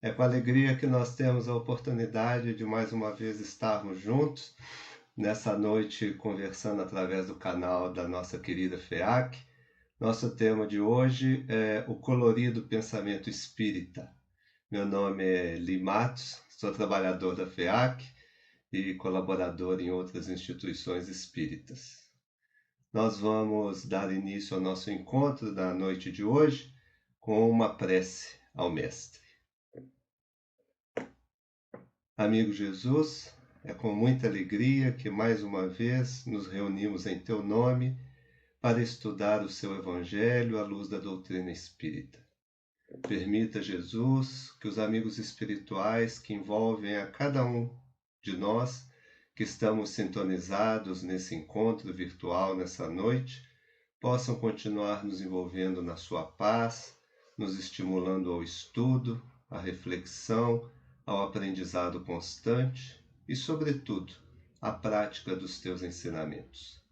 É com alegria que nós temos a oportunidade de mais uma vez estarmos juntos nessa noite conversando através do canal da nossa querida FEAC. Nosso tema de hoje é o colorido pensamento espírita. Meu nome é Li Matos, sou trabalhador da FEAC e colaborador em outras instituições espíritas. Nós vamos dar início ao nosso encontro da noite de hoje com uma prece ao Mestre. Amigo Jesus, é com muita alegria que mais uma vez nos reunimos em Teu nome para estudar o Seu Evangelho à luz da doutrina espírita. Permita, Jesus, que os amigos espirituais que envolvem a cada um de nós que estamos sintonizados nesse encontro virtual nessa noite, possam continuar nos envolvendo na sua paz, nos estimulando ao estudo, à reflexão, ao aprendizado constante e, sobretudo, à prática dos teus ensinamentos.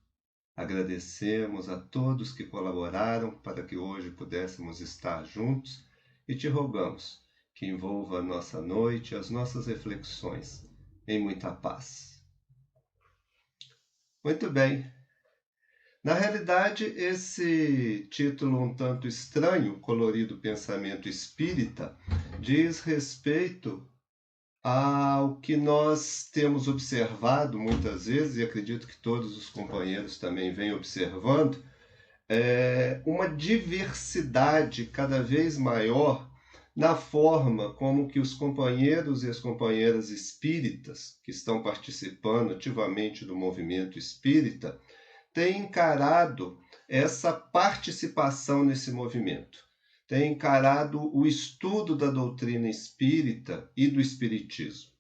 Agradecemos a todos que colaboraram para que hoje pudéssemos estar juntos e te rogamos que envolva a nossa noite e as nossas reflexões em muita paz. Muito bem. Na realidade, esse título um tanto estranho, Colorido Pensamento Espírita, diz respeito ao que nós temos observado muitas vezes, e acredito que todos os companheiros também vêm observando, uma diversidade cada vez maior na forma como que os companheiros e as companheiras espíritas que estão participando ativamente do movimento espírita têm encarado essa participação nesse movimento, têm encarado o estudo da doutrina espírita e do espiritismo.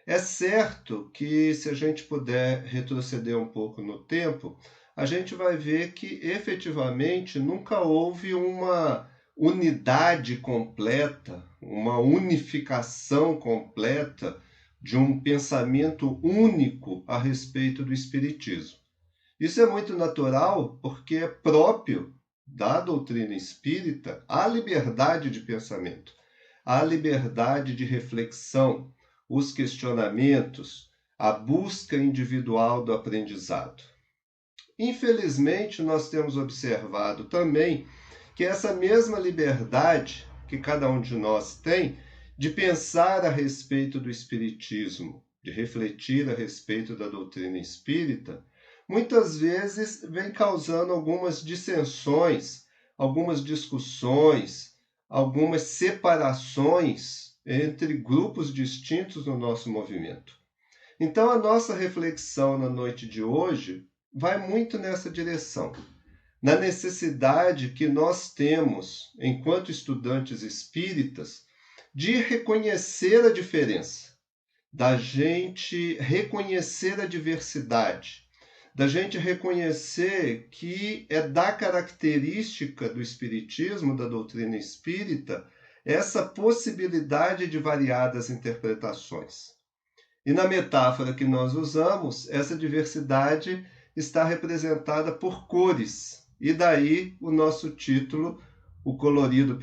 É certo que, se a gente puder retroceder um pouco no tempo, a gente vai ver que, efetivamente, nunca houve uma unidade completa, uma unificação completa de um pensamento único a respeito do espiritismo. Isso é muito natural porque é próprio da doutrina espírita a liberdade de pensamento, a liberdade de reflexão, os questionamentos, a busca individual do aprendizado. Infelizmente, nós temos observado também que essa mesma liberdade que cada um de nós tem de pensar a respeito do espiritismo, de refletir a respeito da doutrina espírita, muitas vezes vem causando algumas dissensões, algumas discussões, algumas separações entre grupos distintos no nosso movimento. Então, a nossa reflexão na noite de hoje vai muito nessa direção, na necessidade que nós temos, enquanto estudantes espíritas, de reconhecer a diferença, da gente reconhecer a diversidade, da gente reconhecer que é da característica do espiritismo, da doutrina espírita, essa possibilidade de variadas interpretações. E na metáfora que nós usamos, essa diversidade está representada por cores, e daí o nosso título, o colorido.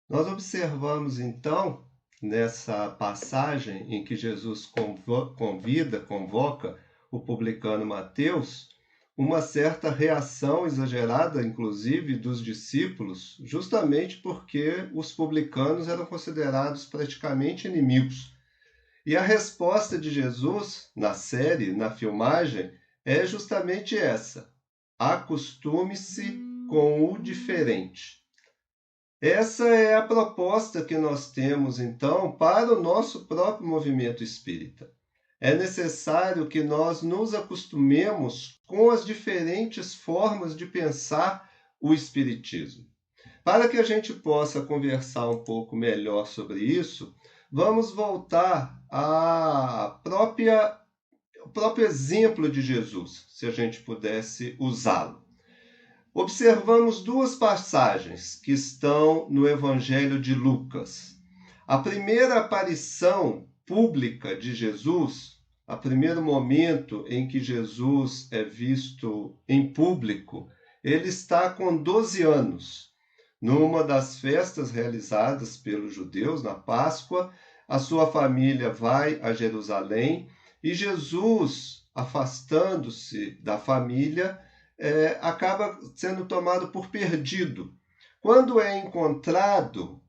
Nós observamos então, nessa passagem em que Jesus convoca o publicano Mateus, uma certa reação exagerada, inclusive, dos discípulos, justamente porque os publicanos eram considerados praticamente inimigos. E a resposta de Jesus, na série, na filmagem, é justamente essa: acostume-se com o diferente. Essa é a proposta que nós temos, então, para o nosso próprio movimento espírita. É necessário que nós nos acostumemos com as diferentes formas de pensar o espiritismo. Para que a gente possa conversar um pouco melhor sobre isso, vamos voltar ao próprio exemplo de Jesus, se a gente pudesse usá-lo. Observamos duas passagens que estão no Evangelho de Lucas. A primeira aparição pública de Jesus, o primeiro momento em que Jesus é visto em público, ele está com 12 anos. Numa das festas realizadas pelos judeus na Páscoa, a sua família vai a Jerusalém e Jesus, afastando-se da família, acaba sendo tomado por perdido. Quando é encontrado,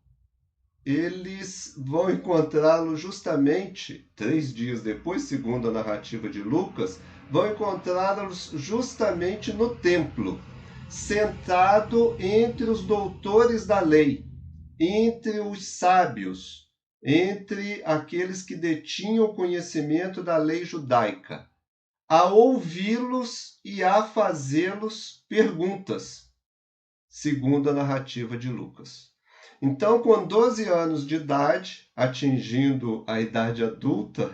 eles vão encontrá-lo justamente 3 dias depois, segundo a narrativa de Lucas, vão encontrá-lo justamente no templo, sentado entre os doutores da lei, entre os sábios, entre aqueles que detinham o conhecimento da lei judaica, a ouvi-los e a fazê-los perguntas, segundo a narrativa de Lucas. Então, com 12 anos de idade, atingindo a idade adulta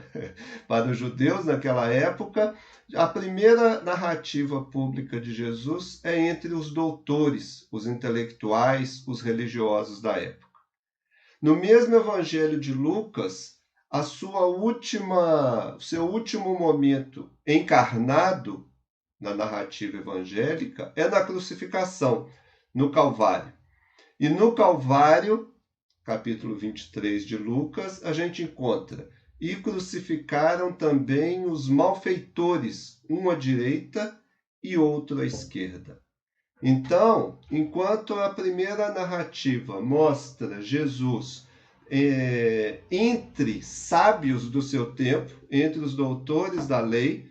para os judeus naquela época, a primeira narrativa pública de Jesus é entre os doutores, os intelectuais, os religiosos da época. No mesmo Evangelho de Lucas, seu último momento encarnado na narrativa evangélica é na crucificação, no Calvário. E no Calvário, capítulo 23 de Lucas, a gente encontra: e crucificaram também os malfeitores, um à direita e outro à esquerda. Então, enquanto a primeira narrativa mostra Jesus entre sábios do seu tempo, entre os doutores da lei,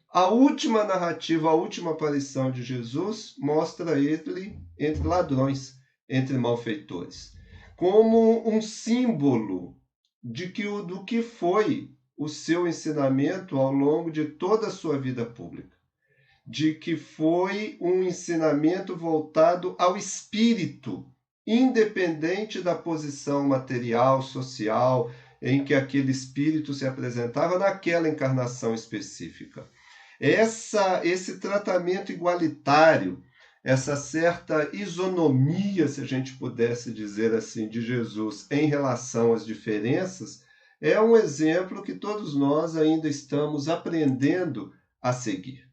a última narrativa, a última aparição de Jesus, mostra ele entre ladrões, entre malfeitores, como um símbolo do que foi o seu ensinamento ao longo de toda a sua vida pública, de que foi um ensinamento voltado ao espírito, independente da posição material, social, em que aquele espírito se apresentava naquela encarnação específica. Esse tratamento igualitário, essa certa isonomia, se a gente pudesse dizer assim, de Jesus em relação às diferenças, é um exemplo que todos nós ainda estamos aprendendo a seguir.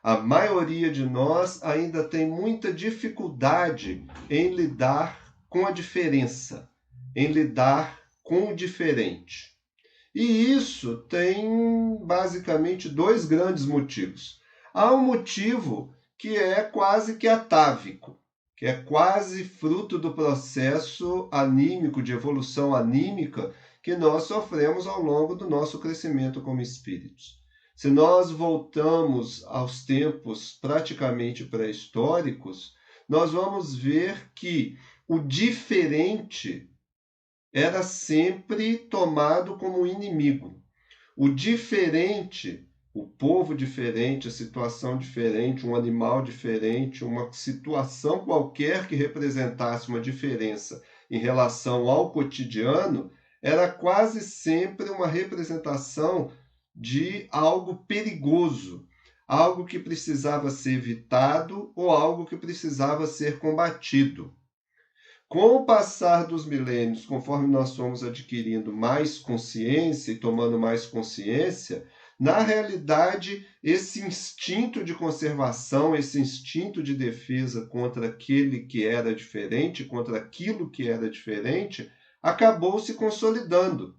A maioria de nós ainda tem muita dificuldade em lidar com a diferença, em lidar com o diferente. E isso tem basicamente 2 grandes motivos. Há um motivo que é quase que atávico, que é quase fruto do processo anímico, de evolução anímica, que nós sofremos ao longo do nosso crescimento como espíritos. Se nós voltamos aos tempos praticamente pré-históricos, nós vamos ver que o diferente era sempre tomado como inimigo. O diferente, o povo diferente, a situação diferente, um animal diferente, uma situação qualquer que representasse uma diferença em relação ao cotidiano, era quase sempre uma representação de algo perigoso, algo que precisava ser evitado ou algo que precisava ser combatido. Com o passar dos milênios, conforme nós fomos adquirindo mais consciência e tomando mais consciência, na realidade, esse instinto de conservação, esse instinto de defesa contra aquele que era diferente, contra aquilo que era diferente, acabou se consolidando.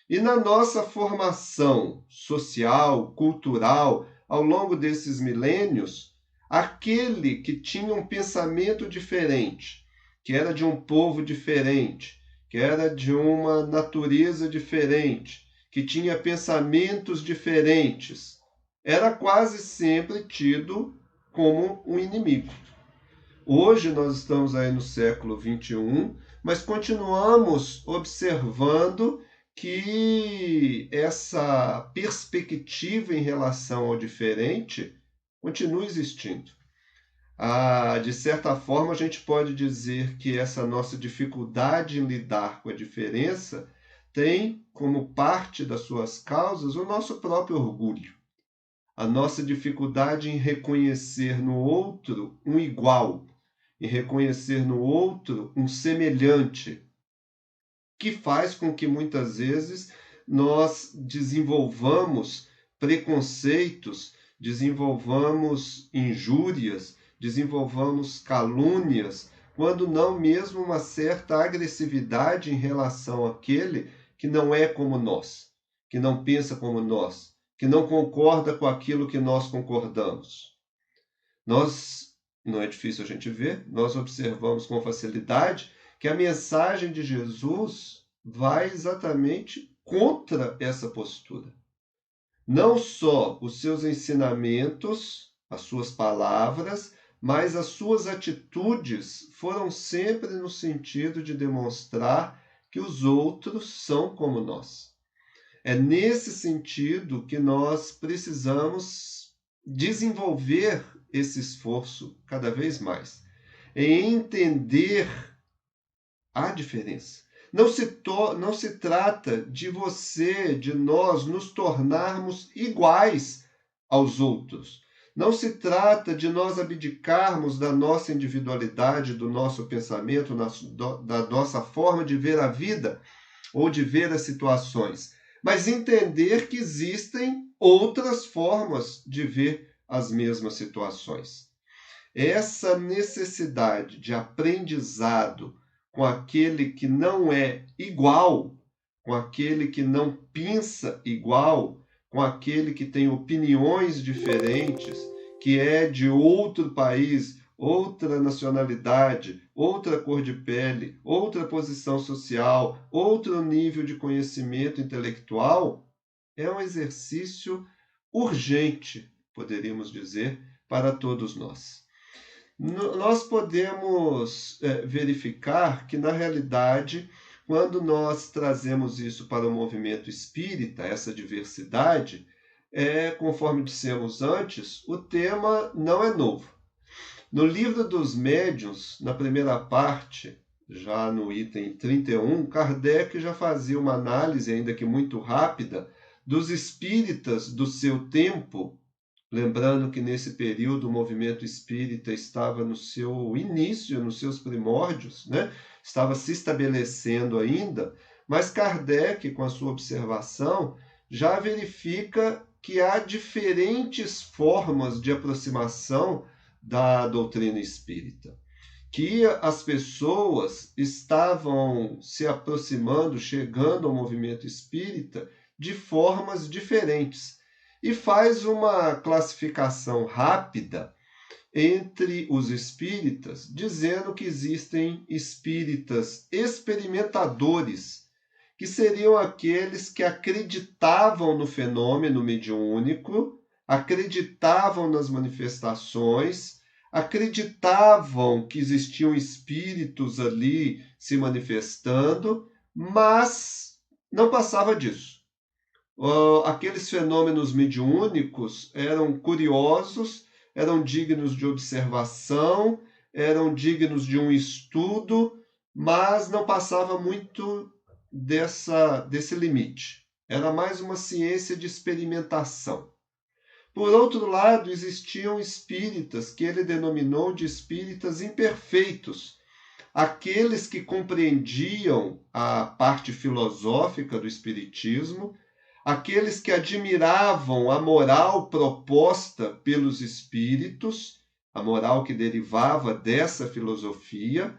E na nossa formação social, cultural, ao longo desses milênios, aquele que tinha um pensamento diferente, que era de um povo diferente, que era de uma natureza diferente, que tinha pensamentos diferentes, era quase sempre tido como um inimigo. Hoje nós estamos aí no século XXI, mas continuamos observando que essa perspectiva em relação ao diferente continua existindo. De certa forma, a gente pode dizer que essa nossa dificuldade em lidar com a diferença tem como parte das suas causas o nosso próprio orgulho. A nossa dificuldade em reconhecer no outro um igual, em reconhecer no outro um semelhante, que faz com que muitas vezes nós desenvolvamos preconceitos, desenvolvamos injúrias, desenvolvamos calúnias quando não mesmo uma certa agressividade em relação àquele que não é como nós, que não pensa como nós, que não concorda com aquilo que nós concordamos. Nós, não é difícil a gente ver, nós observamos com facilidade que a mensagem de Jesus vai exatamente contra essa postura. Não só os seus ensinamentos, as suas palavras, mas as suas atitudes foram sempre no sentido de demonstrar que os outros são como nós. É nesse sentido que nós precisamos desenvolver esse esforço cada vez mais, em entender a diferença. Não se trata de você, de nós, nos tornarmos iguais aos outros. Não se trata de nós abdicarmos da nossa individualidade, do nosso pensamento, da nossa forma de ver a vida ou de ver as situações, mas entender que existem outras formas de ver as mesmas situações. Essa necessidade de aprendizado com aquele que não é igual, com aquele que não pensa igual, com aquele que tem opiniões diferentes, que é de outro país, outra nacionalidade, outra cor de pele, outra posição social, outro nível de conhecimento intelectual, é um exercício urgente, poderíamos dizer, para todos nós. Nós podemos verificar que, na realidade, quando nós trazemos isso para o movimento espírita, essa diversidade, conforme dissemos antes, o tema não é novo. No Livro dos Médiuns, na primeira parte, já no item 31, Kardec já fazia uma análise, ainda que muito rápida, dos espíritas do seu tempo, lembrando que nesse período o movimento espírita estava no seu início, nos seus primórdios, né? Estava se estabelecendo ainda, mas Kardec, com a sua observação, já verifica que há diferentes formas de aproximação da doutrina espírita, que as pessoas estavam se aproximando, chegando ao movimento espírita de formas diferentes, e faz uma classificação rápida entre os espíritas, dizendo que existem espíritas experimentadores, que seriam aqueles que acreditavam no fenômeno mediúnico, acreditavam nas manifestações, acreditavam que existiam espíritos ali se manifestando, mas não passava disso. Aqueles fenômenos mediúnicos eram curiosos, eram dignos de observação, eram dignos de um estudo, mas não passava muito desse limite. Era mais uma ciência de experimentação. Por outro lado, existiam espíritas que ele denominou de espíritas imperfeitos, aqueles que compreendiam a parte filosófica do espiritismo, aqueles que admiravam a moral proposta pelos espíritos, a moral que derivava dessa filosofia,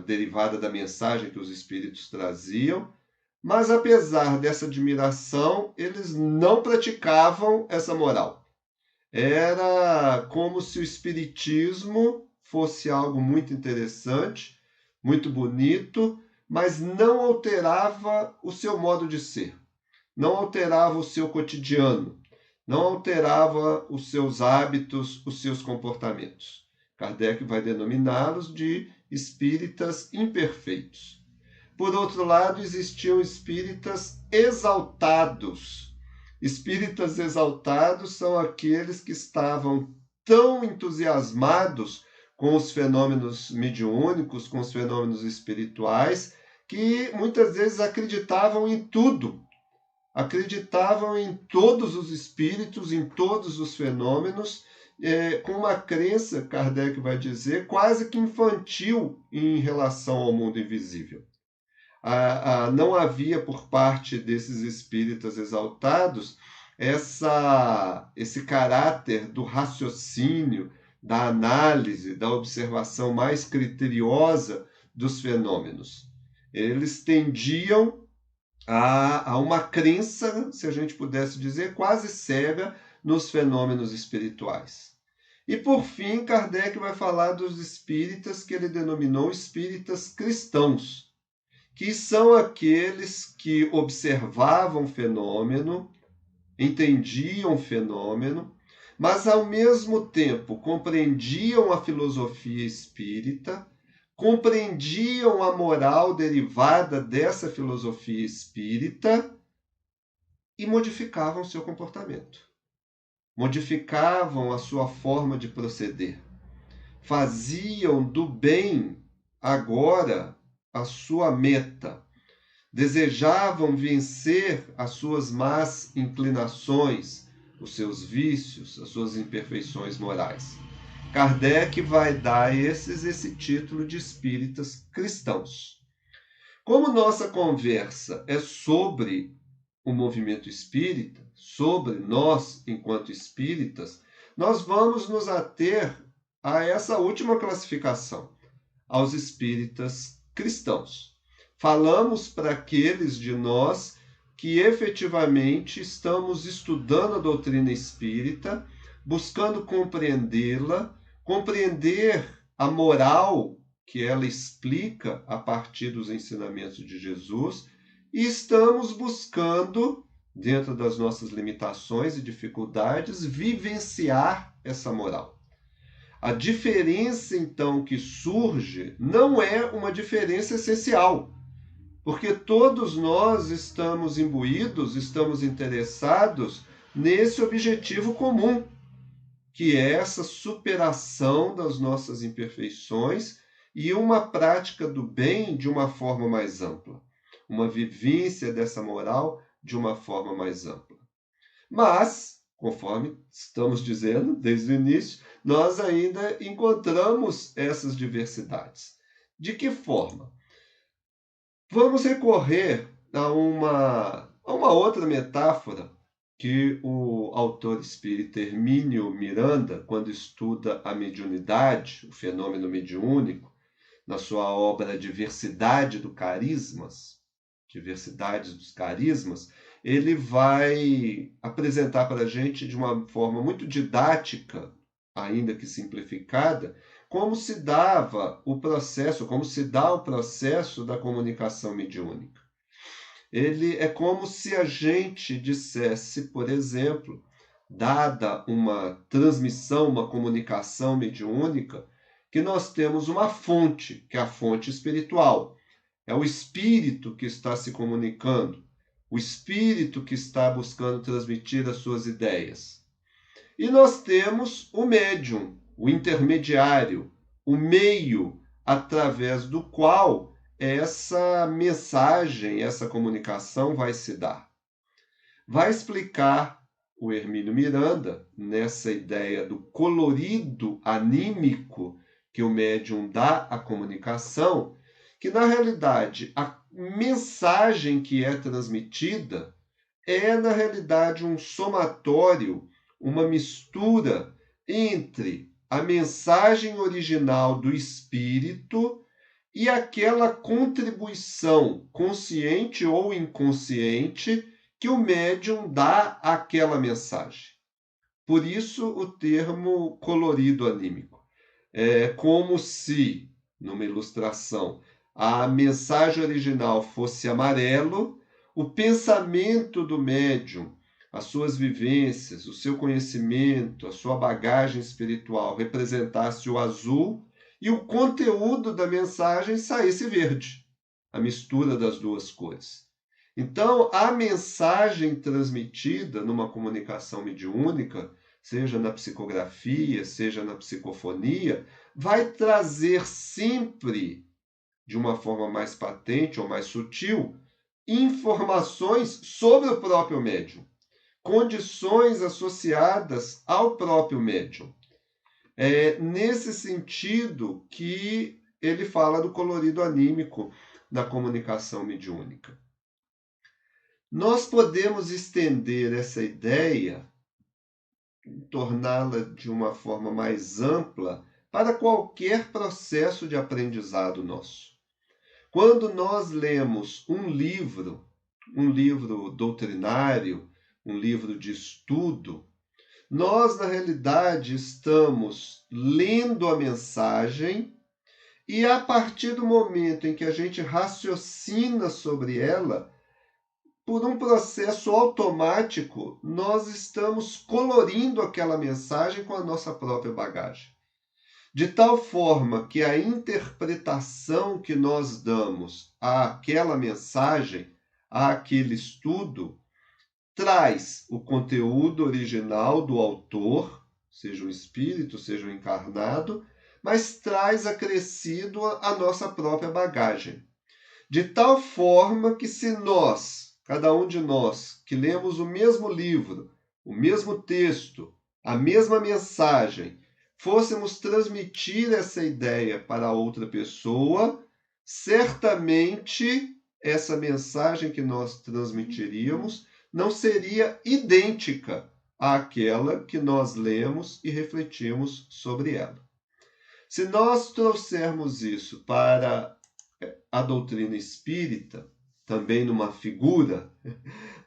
derivada da mensagem que os espíritos traziam, mas apesar dessa admiração, eles não praticavam essa moral. Era como se o espiritismo fosse algo muito interessante, muito bonito, mas não alterava o seu modo de ser, não alterava o seu cotidiano, não alterava os seus hábitos, os seus comportamentos. Kardec vai denominá-los de espíritas imperfeitos. Por outro lado, existiam espíritas exaltados. Espíritas exaltados são aqueles que estavam tão entusiasmados com os fenômenos mediúnicos, com os fenômenos espirituais, que muitas vezes acreditavam em tudo. Acreditavam em todos os espíritos, em todos os fenômenos, com uma crença, Kardec vai dizer, quase que infantil em relação ao mundo invisível. Não havia por parte desses espíritas exaltados esse caráter do raciocínio, da análise, da observação mais criteriosa dos fenômenos. Eles tendiam a uma crença, se a gente pudesse dizer, quase cega nos fenômenos espirituais. E, por fim, Kardec vai falar dos espíritas que ele denominou espíritas cristãos, que são aqueles que observavam fenômeno, entendiam o fenômeno, mas ao mesmo tempo compreendiam a filosofia espírita, compreendiam a moral derivada dessa filosofia espírita e modificavam seu comportamento, modificavam a sua forma de proceder, faziam do bem agora a sua meta, desejavam vencer as suas más inclinações, os seus vícios, as suas imperfeições morais. Kardec vai dar a esses esse título de espíritas cristãos. Como nossa conversa é sobre o movimento espírita, sobre nós enquanto espíritas, nós vamos nos ater a essa última classificação, aos espíritas cristãos. Falamos para aqueles de nós que efetivamente estamos estudando a doutrina espírita, buscando compreendê-la, compreender a moral que ela explica a partir dos ensinamentos de Jesus, e estamos buscando, dentro das nossas limitações e dificuldades, vivenciar essa moral. A diferença, então, que surge não é uma diferença essencial, porque todos nós estamos imbuídos, estamos interessados nesse objetivo comum, que é essa superação das nossas imperfeições e uma prática do bem de uma forma mais ampla, uma vivência dessa moral de uma forma mais ampla. Mas, conforme estamos dizendo desde o início, nós ainda encontramos essas diversidades. De que forma? Vamos recorrer a uma outra metáfora que o autor espírita Hermínio Miranda, quando estuda a mediunidade, o fenômeno mediúnico, na sua obra Diversidade dos Carismas, ele vai apresentar para a gente de uma forma muito didática, ainda que simplificada, como se dava o processo, como se dá o processo da comunicação mediúnica. Ele é como se a gente dissesse, por exemplo, dada uma transmissão, uma comunicação mediúnica, que nós temos uma fonte, que é a fonte espiritual. É o espírito que está se comunicando, o espírito que está buscando transmitir as suas ideias. E nós temos o médium, o intermediário, o meio através do qual essa mensagem, essa comunicação vai se dar. Vai explicar o Hermínio Miranda, nessa ideia do colorido anímico que o médium dá à comunicação, que na realidade a mensagem que é transmitida é na realidade um somatório, uma mistura entre a mensagem original do espírito e aquela contribuição consciente ou inconsciente que o médium dá àquela mensagem. Por isso o termo colorido anímico. É como se, numa ilustração, a mensagem original fosse amarelo, o pensamento do médium, as suas vivências, o seu conhecimento, a sua bagagem espiritual representasse o azul e o conteúdo da mensagem saísse verde, a mistura das duas cores. Então, a mensagem transmitida numa comunicação mediúnica, seja na psicografia, seja na psicofonia, vai trazer sempre, de uma forma mais patente ou mais sutil, informações sobre o próprio médium, condições associadas ao próprio médium. É nesse sentido que ele fala do colorido anímico na comunicação mediúnica. Nós podemos estender essa ideia torná-la de uma forma mais ampla para qualquer processo de aprendizado nosso. Quando nós lemos um livro doutrinário, um livro de estudo, nós, na realidade, estamos lendo a mensagem e, a partir do momento em que a gente raciocina sobre ela, por um processo automático, nós estamos colorindo aquela mensagem com a nossa própria bagagem. De tal forma que a interpretação que nós damos àquela mensagem, àquele estudo, traz o conteúdo original do autor, seja o espírito, seja o encarnado, mas traz acrescido a nossa própria bagagem. De tal forma que, se nós, cada um de nós, que lemos o mesmo livro, o mesmo texto, a mesma mensagem, fôssemos transmitir essa ideia para outra pessoa, certamente essa mensagem que nós transmitiríamos não seria idêntica àquela que nós lemos e refletimos sobre ela. Se nós trouxermos isso para a doutrina espírita, também numa figura,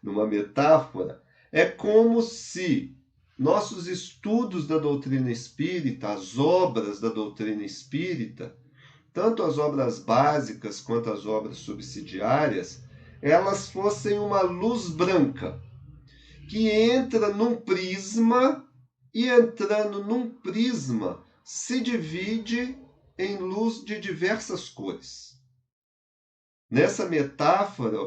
numa metáfora, é como se nossos estudos da doutrina espírita, as obras da doutrina espírita, tanto as obras básicas quanto as obras subsidiárias, elas fossem uma luz branca que entra num prisma e, entrando num prisma, se divide em luz de diversas cores. Nessa metáfora,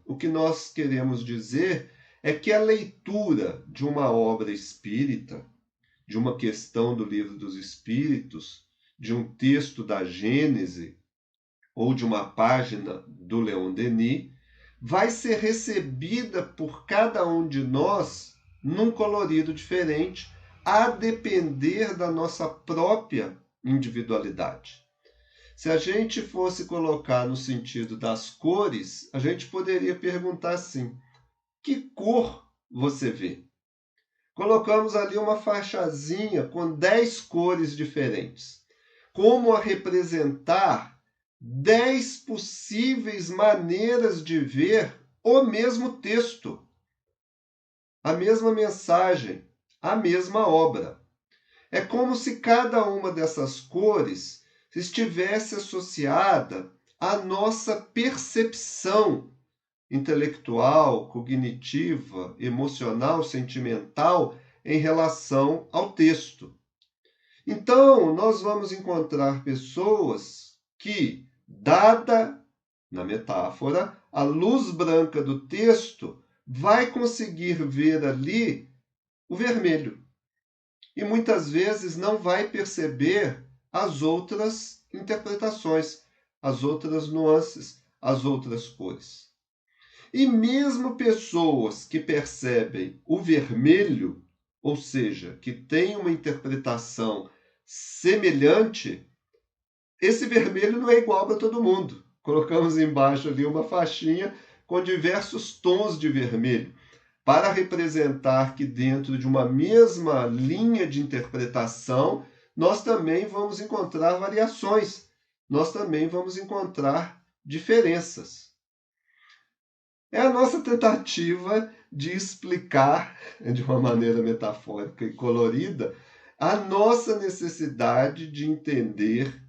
o que nós queremos dizer é que a leitura de uma obra espírita, de uma questão do Livro dos Espíritos, de um texto da Gênese ou de uma página do Leon Denis, vai ser recebida por cada um de nós num colorido diferente, a depender da nossa própria individualidade. Se a gente fosse colocar no sentido das cores, a gente poderia perguntar assim: que cor você vê? Colocamos ali uma faixazinha com 10 cores diferentes. Como a representar 10 possíveis maneiras de ver o mesmo texto, a mesma mensagem, a mesma obra. É como se cada uma dessas cores estivesse associada à nossa percepção intelectual, cognitiva, emocional, sentimental em relação ao texto. Então, nós vamos encontrar pessoas que, dada, na metáfora, a luz branca do texto, vai conseguir ver ali o vermelho. E muitas vezes não vai perceber as outras interpretações, as outras nuances, as outras cores. E mesmo pessoas que percebem o vermelho, ou seja, que têm uma interpretação semelhante, esse vermelho não é igual para todo mundo. Colocamos embaixo ali uma faixinha com diversos tons de vermelho, para representar que dentro de uma mesma linha de interpretação, nós também vamos encontrar variações, nós também vamos encontrar diferenças. É a nossa tentativa de explicar, de uma maneira metafórica e colorida, a nossa necessidade de entender,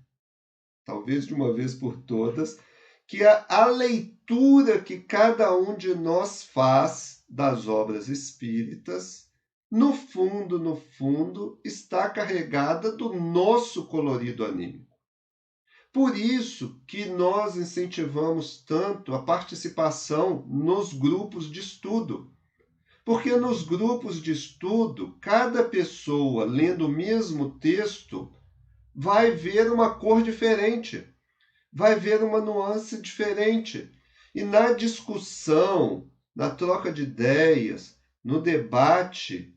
talvez de uma vez por todas, que a leitura que cada um de nós faz das obras espíritas, no fundo, está carregada do nosso colorido anímico. Por isso que nós incentivamos tanto a participação nos grupos de estudo. Porque nos grupos de estudo, cada pessoa lendo o mesmo texto vai ver uma cor diferente, vai ver uma nuance diferente. E na discussão, na troca de ideias, no debate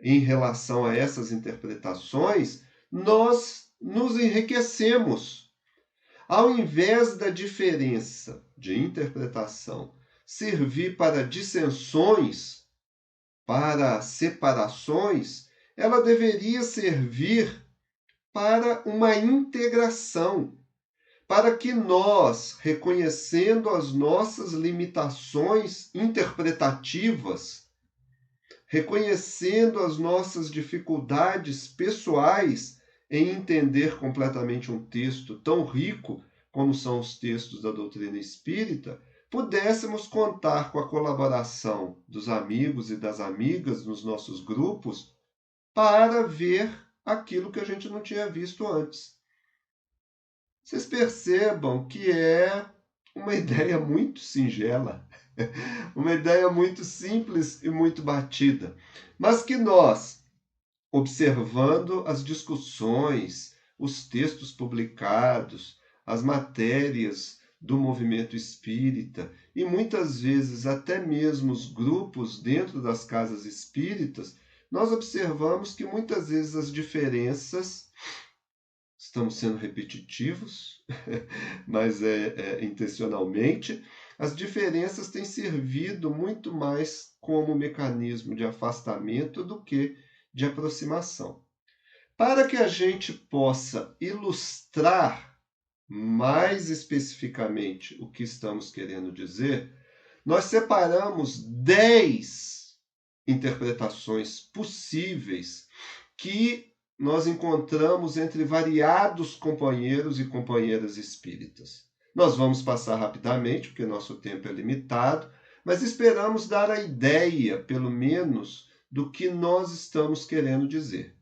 em relação a essas interpretações, nós nos enriquecemos. Ao invés da diferença de interpretação servir para dissensões, para separações, ela deveria servir para uma integração, para que nós, reconhecendo as nossas limitações interpretativas, reconhecendo as nossas dificuldades pessoais em entender completamente um texto tão rico como são os textos da doutrina espírita, pudéssemos contar com a colaboração dos amigos e das amigas nos nossos grupos para ver aquilo que a gente não tinha visto antes. Vocês percebam que é uma ideia muito singela, uma ideia muito simples e muito batida, mas que nós, observando as discussões, os textos publicados, as matérias do movimento espírita e muitas vezes até mesmo os grupos dentro das casas espíritas, nós observamos que muitas vezes as diferenças, estamos sendo repetitivos, mas intencionalmente, as diferenças têm servido muito mais como mecanismo de afastamento do que de aproximação. Para que a gente possa ilustrar mais especificamente o que estamos querendo dizer, nós separamos 10 interpretações possíveis que nós encontramos entre variados companheiros e companheiras espíritas. Nós vamos passar rapidamente, porque nosso tempo é limitado, mas esperamos dar a ideia, pelo menos, do que nós estamos querendo dizer.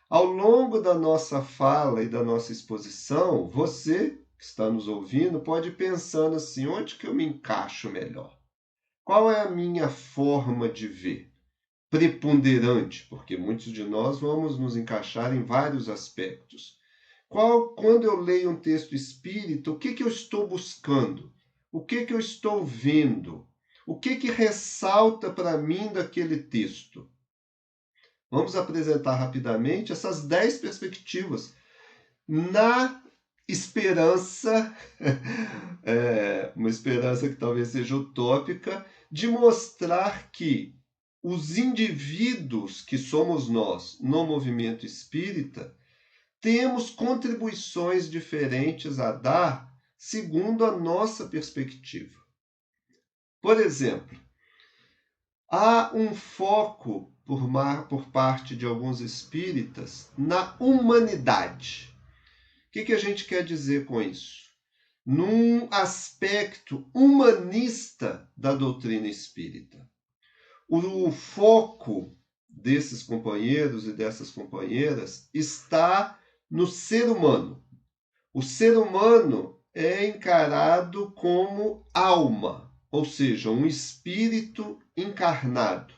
Ao longo da nossa fala e da nossa exposição, você que está nos ouvindo pode ir pensando assim, onde que eu me encaixo melhor? Qual é a minha forma de ver? Preponderante, porque muitos de nós vamos nos encaixar em vários aspectos. Quando eu leio um texto espírita, o que eu estou buscando? O que eu estou vendo? O que ressalta para mim daquele texto? Vamos apresentar rapidamente essas 10 perspectivas, na esperança, uma esperança que talvez seja utópica, de mostrar que os indivíduos que somos nós no movimento espírita temos contribuições diferentes a dar segundo a nossa perspectiva. Por exemplo, há um foco por parte de alguns espíritas na humanidade. O que a gente quer dizer com isso? Num aspecto humanista da doutrina espírita. O foco desses companheiros e dessas companheiras está no ser humano. O ser humano é encarado como alma, ou seja, um espírito encarnado.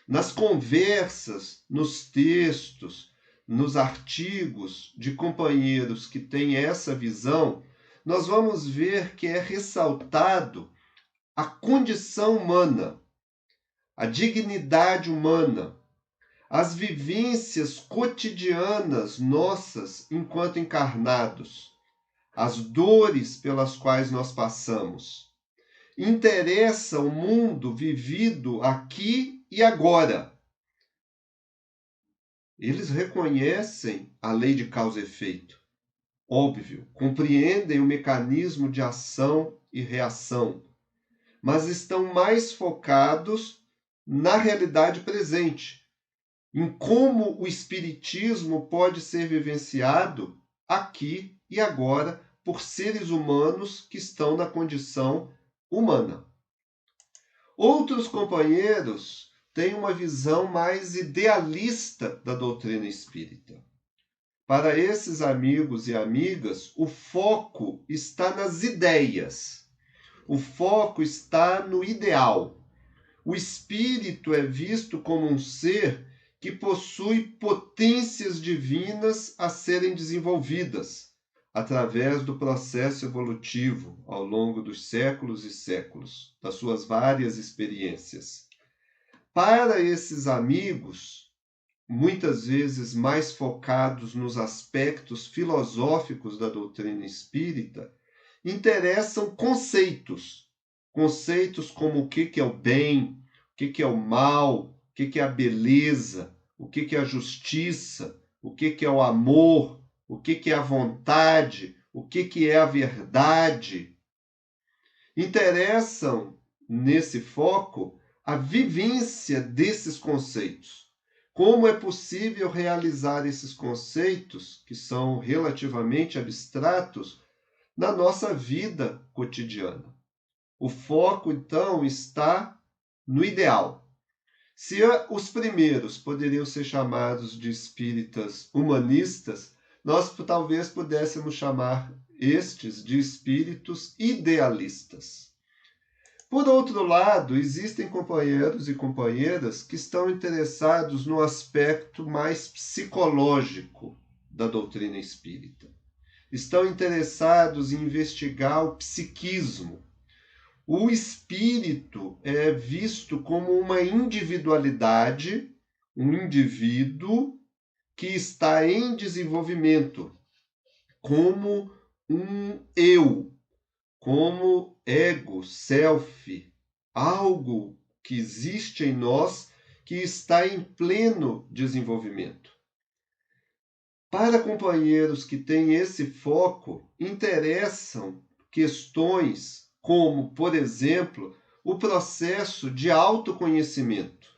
Nas conversas, nos textos, nos artigos de companheiros que têm essa visão, nós vamos ver que é ressaltado a condição humana, a dignidade humana, as vivências cotidianas nossas enquanto encarnados, as dores pelas quais nós passamos. Interessa o mundo vivido aqui e agora. Eles reconhecem a lei de causa e efeito. Óbvio, compreendem o mecanismo de ação e reação, mas estão mais focados na realidade presente, em como o espiritismo pode ser vivenciado aqui e agora por seres humanos que estão na condição humana. Outros companheiros têm uma visão mais idealista da doutrina espírita. Para esses amigos e amigas, o foco está nas ideias. O foco está no ideal. O espírito é visto como um ser que possui potências divinas a serem desenvolvidas através do processo evolutivo ao longo dos séculos e séculos, das suas várias experiências. Para esses amigos, muitas vezes mais focados nos aspectos filosóficos da doutrina espírita, interessam conceitos como o que é o bem, que é o mal, o que é a beleza, o que é a justiça, o que é o amor, o que é a vontade, o que é a verdade. Interessam, nesse foco, a vivência desses conceitos. Como é possível realizar esses conceitos, que são relativamente abstratos, na nossa vida cotidiana? O foco, então, está no ideal. Se os primeiros poderiam ser chamados de espíritas humanistas, nós talvez pudéssemos chamar estes de espíritos idealistas. Por outro lado, existem companheiros e companheiras que estão interessados no aspecto mais psicológico da doutrina espírita. Estão interessados em investigar o psiquismo. O espírito é visto como uma individualidade, um indivíduo que está em desenvolvimento, como um eu, como ego, self, algo que existe em nós que está em pleno desenvolvimento. Para companheiros que têm esse foco, interessam questões como, por exemplo, o processo de autoconhecimento.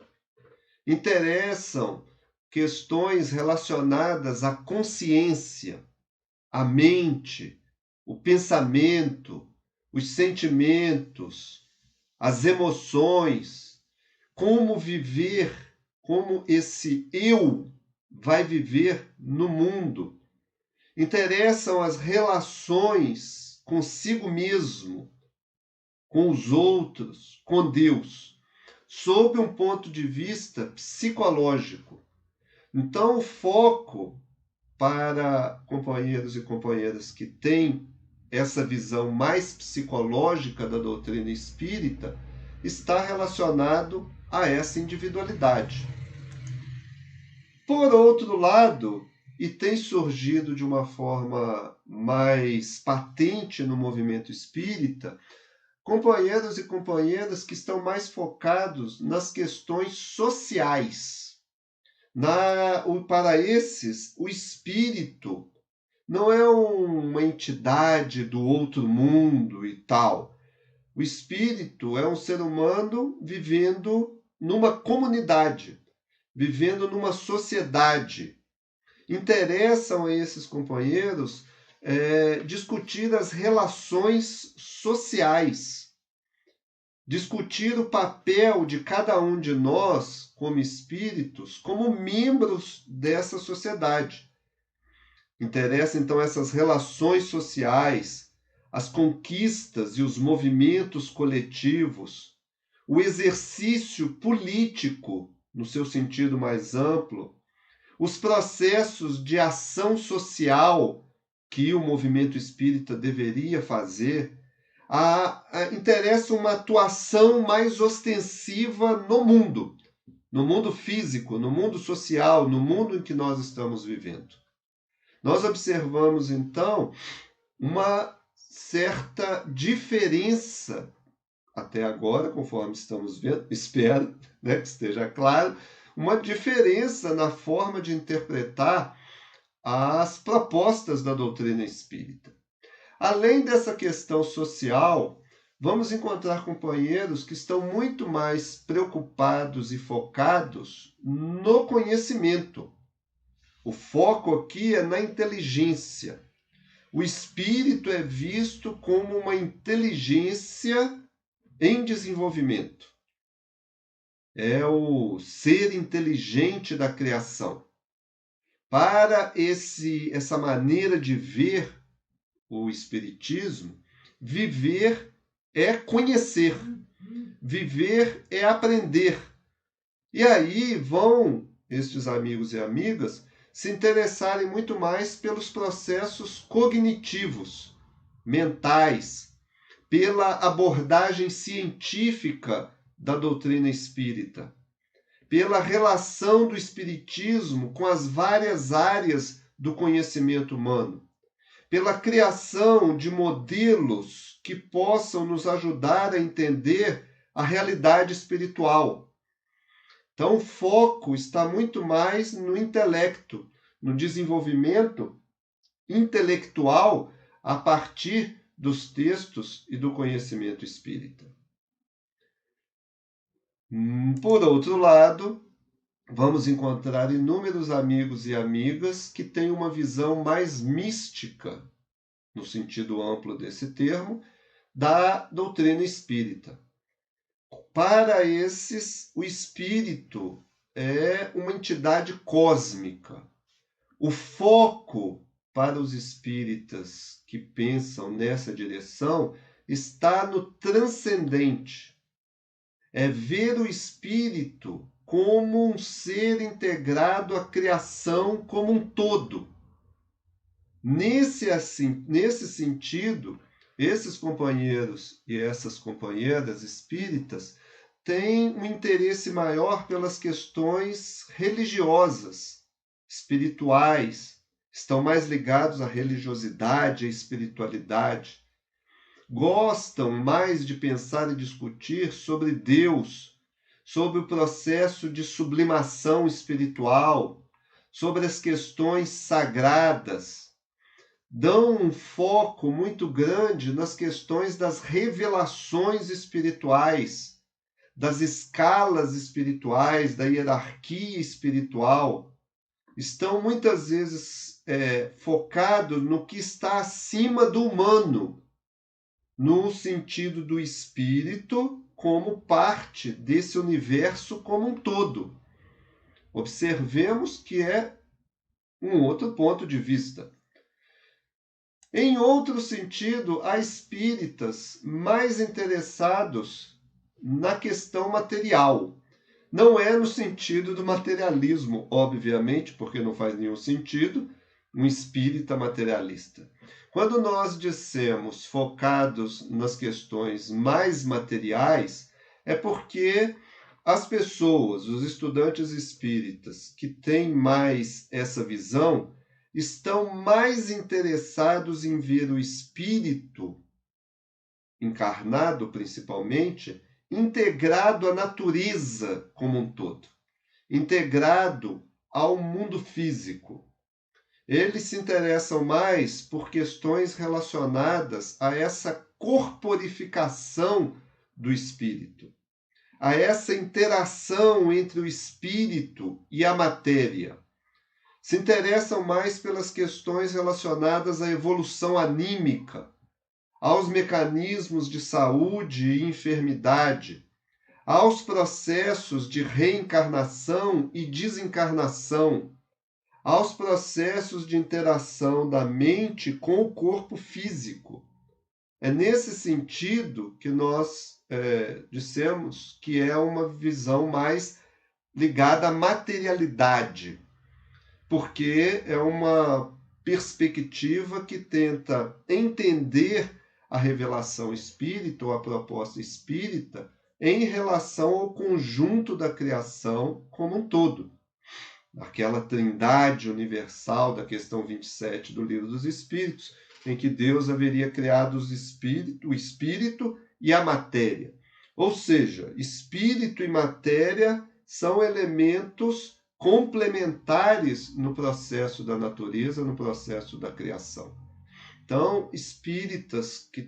Interessam questões relacionadas à consciência, à mente, o pensamento, os sentimentos, as emoções, como viver, como esse eu vai viver no mundo. Interessam as relações consigo mesmo, com os outros, com Deus, sob um ponto de vista psicológico. Então, o foco para companheiros e companheiras que têm essa visão mais psicológica da doutrina espírita está relacionado a essa individualidade. Por outro lado, e tem surgido de uma forma mais patente no movimento espírita, companheiros e companheiras que estão mais focados nas questões sociais. Para esses, o espírito não é uma entidade do outro mundo e tal. O espírito é um ser humano vivendo numa comunidade, vivendo numa sociedade. Interessam a esses companheiros discutir as relações sociais, discutir o papel de cada um de nós, como espíritos, como membros dessa sociedade. Interessa, então, essas relações sociais, as conquistas e os movimentos coletivos, o exercício político, no seu sentido mais amplo, os processos de ação social que o movimento espírita deveria fazer, interessa uma atuação mais ostensiva no mundo físico, no mundo social, no mundo em que nós estamos vivendo. Nós observamos, então, uma certa diferença, até agora, conforme estamos vendo, espero, que esteja claro, uma diferença na forma de interpretar as propostas da doutrina espírita. Além dessa questão social, vamos encontrar companheiros que estão muito mais preocupados e focados no conhecimento. O foco aqui é na inteligência. O espírito é visto como uma inteligência em desenvolvimento. É o ser inteligente da criação. Para essa maneira de ver o espiritismo, viver é conhecer, viver é aprender. E aí vão estes amigos e amigas se interessarem muito mais pelos processos cognitivos, mentais, pela abordagem científica da doutrina espírita, pela relação do espiritismo com as várias áreas do conhecimento humano, pela criação de modelos que possam nos ajudar a entender a realidade espiritual. Então, o foco está muito mais no intelecto, no desenvolvimento intelectual a partir dos textos e do conhecimento espírita. Por outro lado, vamos encontrar inúmeros amigos e amigas que têm uma visão mais mística, no sentido amplo desse termo, da doutrina espírita. Para esses, o espírito é uma entidade cósmica. O foco para os espíritas que pensam nessa direção está no transcendente. É ver o espírito como um ser integrado à criação como um todo. Nesse sentido, esses companheiros e essas companheiras espíritas têm um interesse maior pelas questões religiosas, espirituais, estão mais ligados à religiosidade, à espiritualidade. Gostam mais de pensar e discutir sobre Deus, sobre o processo de sublimação espiritual, sobre as questões sagradas. Dão um foco muito grande nas questões das revelações espirituais, das escalas espirituais, da hierarquia espiritual. Estão muitas vezes focados no que está acima do humano, no sentido do espírito como parte desse universo como um todo. Observemos que é um outro ponto de vista. Em outro sentido, há espíritas mais interessados na questão material. Não é no sentido do materialismo, obviamente, porque não faz nenhum sentido um espírita materialista. Quando nós dissemos focados nas questões mais materiais, é porque as pessoas, os estudantes espíritas que têm mais essa visão, estão mais interessados em ver o espírito, encarnado principalmente, integrado à natureza como um todo, integrado ao mundo físico. Eles se interessam mais por questões relacionadas a essa corporificação do espírito, a essa interação entre o espírito e a matéria. Se interessam mais pelas questões relacionadas à evolução anímica, aos mecanismos de saúde e enfermidade, aos processos de reencarnação e desencarnação, aos processos de interação da mente com o corpo físico. É nesse sentido que nós dissemos que é uma visão mais ligada à materialidade, porque é uma perspectiva que tenta entender a revelação espírita ou a proposta espírita em relação ao conjunto da criação como um todo. Aquela trindade universal da questão 27 do Livro dos Espíritos, em que Deus haveria criado o espírito e a matéria. Ou seja, espírito e matéria são elementos complementares no processo da natureza, no processo da criação. Então, espíritas que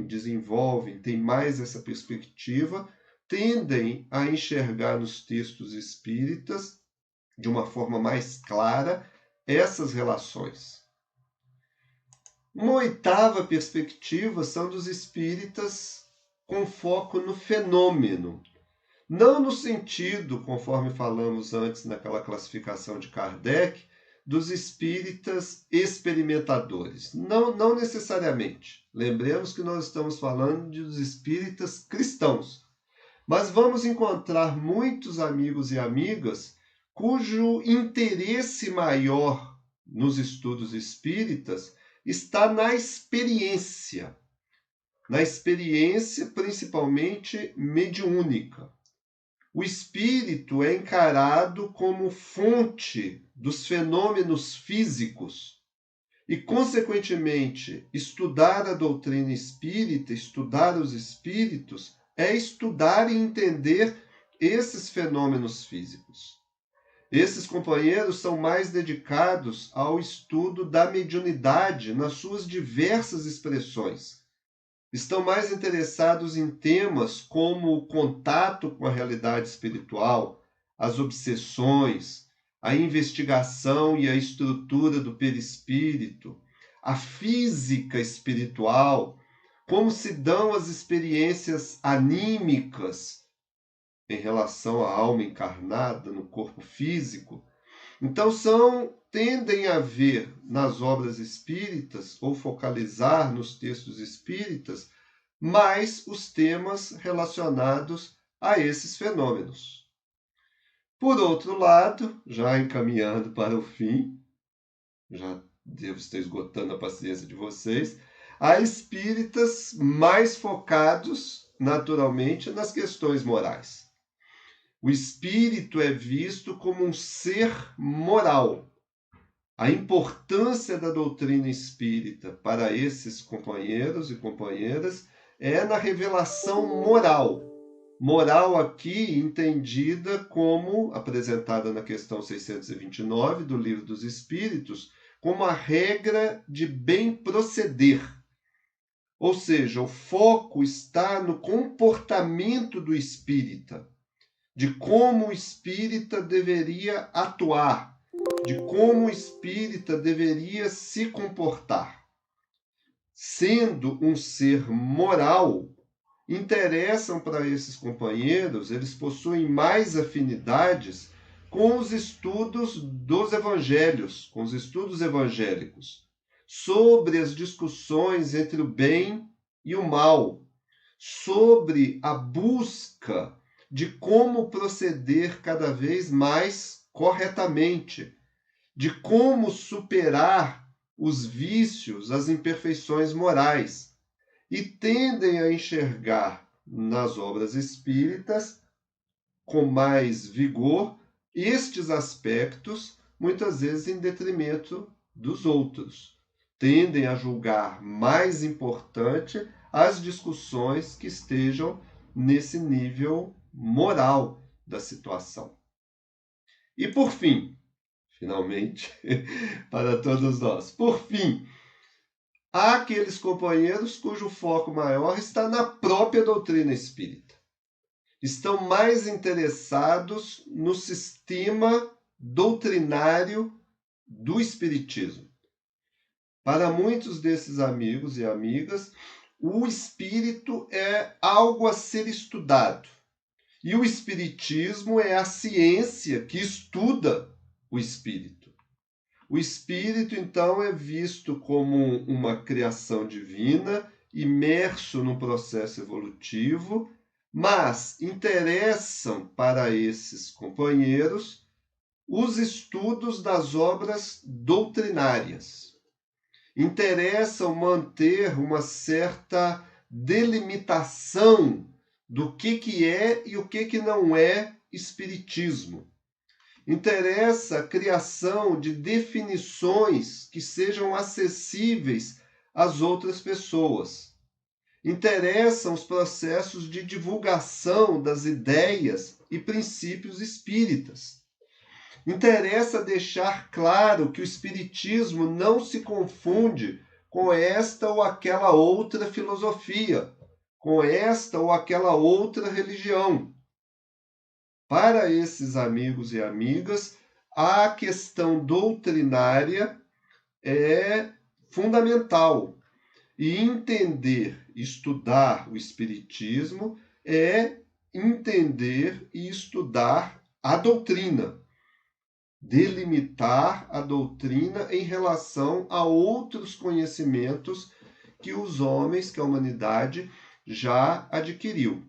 desenvolvem, têm mais essa perspectiva, tendem a enxergar nos textos espíritas, de uma forma mais clara, essas relações. Uma oitava perspectiva são dos espíritas com foco no fenômeno. Não no sentido, conforme falamos antes naquela classificação de Kardec, dos espíritas experimentadores. Não necessariamente. Lembremos que nós estamos falando dos espíritas cristãos. Mas vamos encontrar muitos amigos e amigas cujo interesse maior nos estudos espíritas está na experiência principalmente mediúnica. O espírito é encarado como fonte dos fenômenos físicos e, consequentemente, estudar a doutrina espírita, estudar os espíritos, é estudar e entender esses fenômenos físicos. Esses companheiros são mais dedicados ao estudo da mediunidade nas suas diversas expressões. Estão mais interessados em temas como o contato com a realidade espiritual, as obsessões, a investigação e a estrutura do perispírito, a física espiritual, como se dão as experiências anímicas em relação à alma encarnada no corpo físico. Então tendem a ver nas obras espíritas, ou focalizar nos textos espíritas, mais os temas relacionados a esses fenômenos. Por outro lado, já encaminhando para o fim, já devo estar esgotando a paciência de vocês, há espíritas mais focados, naturalmente, nas questões morais. O espírito é visto como um ser moral. A importância da doutrina espírita para esses companheiros e companheiras é na revelação moral. Moral aqui entendida como, apresentada na questão 629 do Livro dos Espíritos, como a regra de bem proceder. Ou seja, o foco está no comportamento do espírita, de como o espírita deveria atuar, de como o espírita deveria se comportar. Sendo um ser moral, interessam para esses companheiros, eles possuem mais afinidades com os estudos dos evangelhos, com os estudos evangélicos, sobre as discussões entre o bem e o mal, sobre a busca de como proceder cada vez mais corretamente, de como superar os vícios, as imperfeições morais, e tendem a enxergar nas obras espíritas, com mais vigor, estes aspectos, muitas vezes em detrimento dos outros. Tendem a julgar mais importante as discussões que estejam nesse nível moral da situação. E por fim, finalmente, para todos nós, por fim, há aqueles companheiros cujo foco maior está na própria doutrina espírita. Estão mais interessados no sistema doutrinário do espiritismo. Para muitos desses amigos e amigas, o espírito é algo a ser estudado. E o espiritismo é a ciência que estuda o espírito. O espírito, então, é visto como uma criação divina, imerso num processo evolutivo, mas interessam para esses companheiros os estudos das obras doutrinárias. Interessam manter uma certa delimitação do que é e o que não é espiritismo. Interessa a criação de definições que sejam acessíveis às outras pessoas. Interessam os processos de divulgação das ideias e princípios espíritas. Interessa deixar claro que o espiritismo não se confunde com esta ou aquela outra filosofia, com esta ou aquela outra religião. Para esses amigos e amigas, a questão doutrinária é fundamental. E entender, estudar o espiritismo é entender e estudar a doutrina. Delimitar a doutrina em relação a outros conhecimentos que os homens, que a humanidade já adquiriu.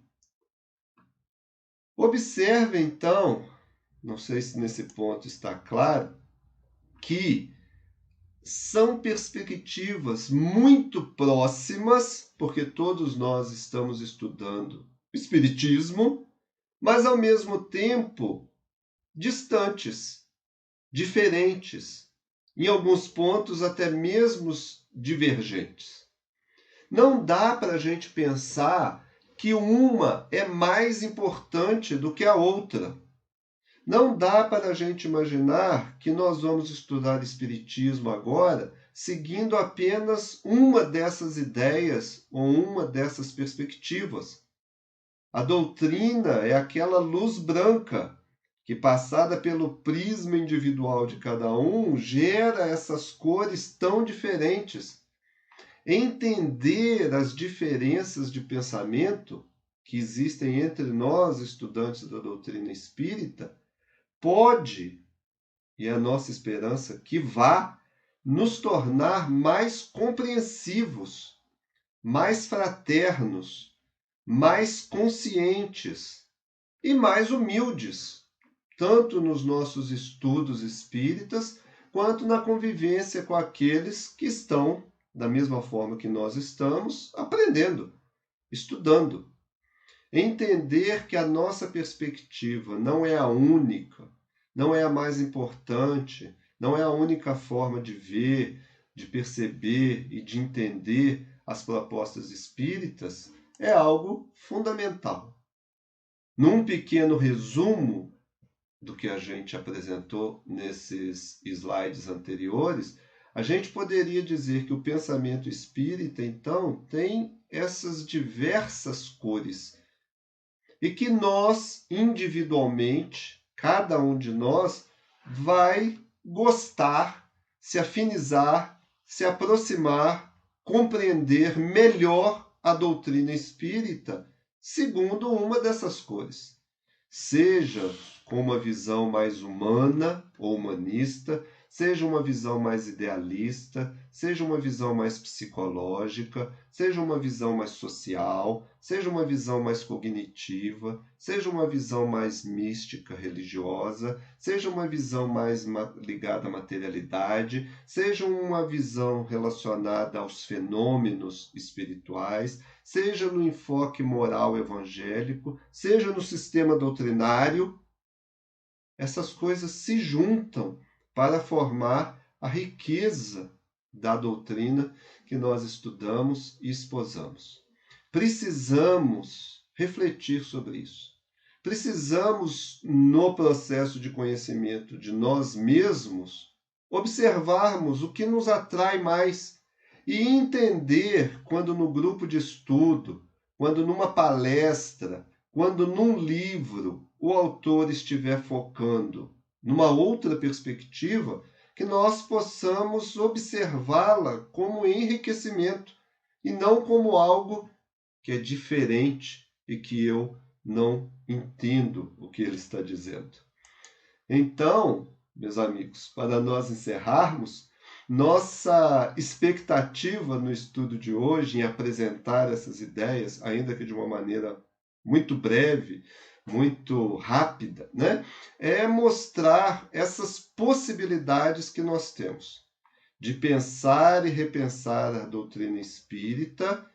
Observe, então, não sei se nesse ponto está claro, que são perspectivas muito próximas, porque todos nós estamos estudando o espiritismo, mas ao mesmo tempo distantes, diferentes, em alguns pontos até mesmo divergentes. Não dá para a gente pensar que uma é mais importante do que a outra. Não dá para a gente imaginar que nós vamos estudar Espiritismo agora seguindo apenas uma dessas ideias ou uma dessas perspectivas. A doutrina é aquela luz branca que, passada pelo prisma individual de cada um, gera essas cores tão diferentes. Entender as diferenças de pensamento que existem entre nós, estudantes da doutrina espírita, pode, e é a nossa esperança que vá, nos tornar mais compreensivos, mais fraternos, mais conscientes e mais humildes, tanto nos nossos estudos espíritas, quanto na convivência com aqueles que estão, da mesma forma que nós estamos, aprendendo, estudando. Entender que a nossa perspectiva não é a única, não é a mais importante, não é a única forma de ver, de perceber e de entender as propostas espíritas, é algo fundamental. Num pequeno resumo do que a gente apresentou nesses slides anteriores, a gente poderia dizer que o pensamento espírita, então, tem essas diversas cores e que nós, individualmente, cada um de nós, vai gostar, se afinizar, se aproximar, compreender melhor a doutrina espírita segundo uma dessas cores. Seja com uma visão mais humana ou humanista, seja uma visão mais idealista, seja uma visão mais psicológica, seja uma visão mais social, seja uma visão mais cognitiva, seja uma visão mais mística, religiosa, seja uma visão mais ligada à materialidade, seja uma visão relacionada aos fenômenos espirituais, seja no enfoque moral evangélico, seja no sistema doutrinário, essas coisas se juntam para formar a riqueza da doutrina que nós estudamos e esposamos. Precisamos refletir sobre isso. Precisamos, no processo de conhecimento de nós mesmos, observarmos o que nos atrai mais e entender quando no grupo de estudo, quando numa palestra, quando num livro o autor estiver focando numa outra perspectiva, que nós possamos observá-la como enriquecimento e não como algo que é diferente e que eu não entendo o que ele está dizendo. Então, meus amigos, para nós encerrarmos, nossa expectativa no estudo de hoje em apresentar essas ideias, ainda que de uma maneira muito breve, muito rápida, né? É mostrar essas possibilidades que nós temos de pensar e repensar a doutrina espírita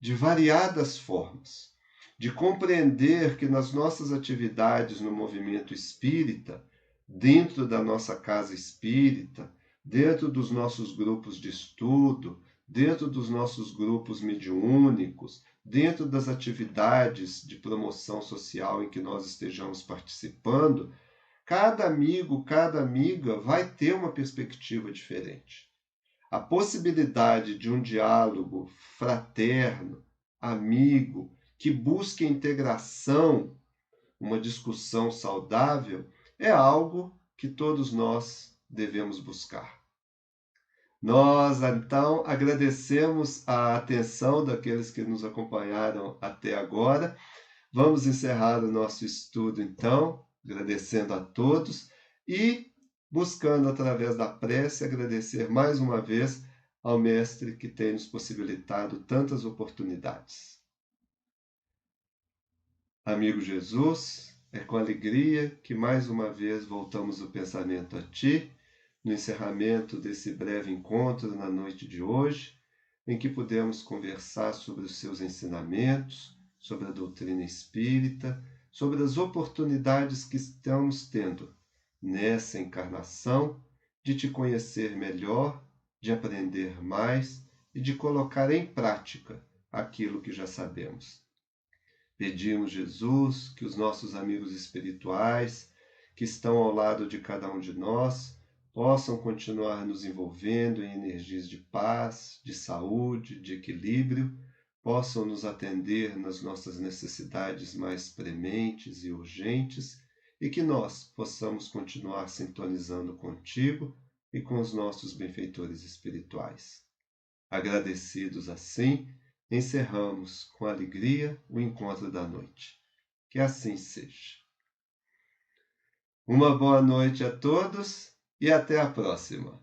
de variadas formas, de compreender que nas nossas atividades no movimento espírita, dentro da nossa casa espírita, dentro dos nossos grupos de estudo, dentro dos nossos grupos mediúnicos, dentro das atividades de promoção social em que nós estejamos participando, cada amigo, cada amiga vai ter uma perspectiva diferente. A possibilidade de um diálogo fraterno, amigo, que busque integração, uma discussão saudável, é algo que todos nós devemos buscar. Nós, então, agradecemos a atenção daqueles que nos acompanharam até agora. Vamos encerrar o nosso estudo, então, agradecendo a todos e buscando, através da prece, agradecer mais uma vez ao Mestre que tem nos possibilitado tantas oportunidades. Amigo Jesus, é com alegria que mais uma vez voltamos o pensamento a Ti, no encerramento desse breve encontro na noite de hoje, em que pudemos conversar sobre os seus ensinamentos, sobre a doutrina espírita, sobre as oportunidades que estamos tendo nessa encarnação de Te conhecer melhor, de aprender mais e de colocar em prática aquilo que já sabemos. Pedimos, Jesus, que os nossos amigos espirituais, que estão ao lado de cada um de nós, possam continuar nos envolvendo em energias de paz, de saúde, de equilíbrio, possam nos atender nas nossas necessidades mais prementes e urgentes e que nós possamos continuar sintonizando contigo e com os nossos benfeitores espirituais. Agradecidos assim, encerramos com alegria o encontro da noite. Que assim seja. Uma boa noite a todos e até a próxima.